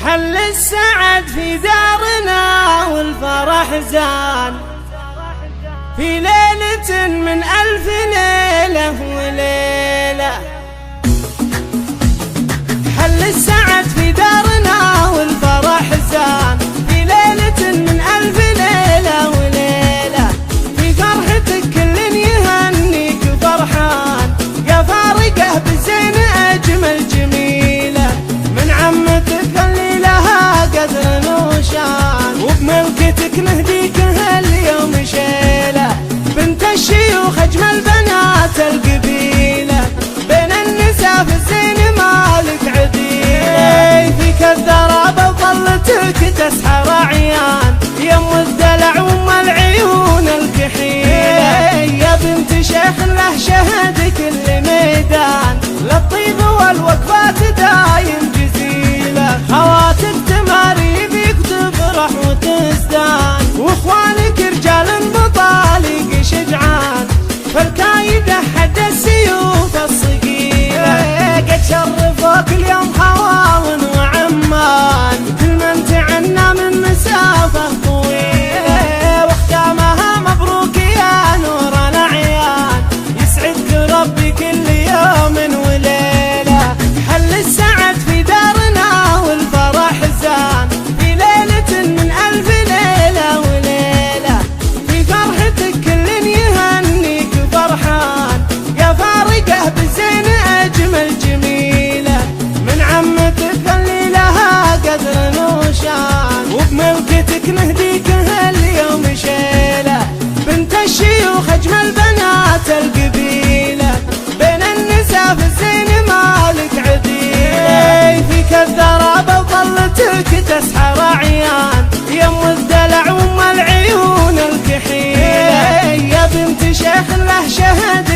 حل السعد في دارنا والفرح زان في ليلة من 1000 ليلة وليلة. حل السعد في دارنا والفرح زان في ليلة من 1000 ليلة وليلة. في فرحتك كل يهنيك فرحان يا فارقه بالزين أجمل جميلة. من عمتك اللي لها قدر وشان وبملكتك نهديك هاليوم شيلة. بنت الشيوخ أجمل بنات القبيلة بين النساء في الزين مالك عديلة. فيك الذرابة وظلتك تسحر عيان يم الدلع وام العيون الكحيلة. يا بنت شيخ له شهد كل ميدان للطيب والوقفات دايم جزيلة. خواتك تماري بيك تفرح وتزدان واخوانك رجال بطالق شجعان فالكايدة حد السيوف الصقيلة. قد شرفوك اليوم خواون وعمان كل من تعنى من مسافة طويلة. واختامها مبروك يا نور الأعيان يسعدك ربي كل يوم وليلة. حل السعد في دارنا والفرح زان في ليلة من 1000 ليلة وليلة. في فرحتك كل يهنيك فرحان يا فارقه بالزين أجمل جميلة. من عمتك اللي لها قدر وشان وبملكتك نهديك هاليوم شيلة. بنت الشيوخ أجمل بنات القبيلة بين النساء في الزين مالك عديلة. فيك الذرابة وظلتك تسحر عيان يم الدلع وام العيون الكحيلة. يا بنت شيخ له شهد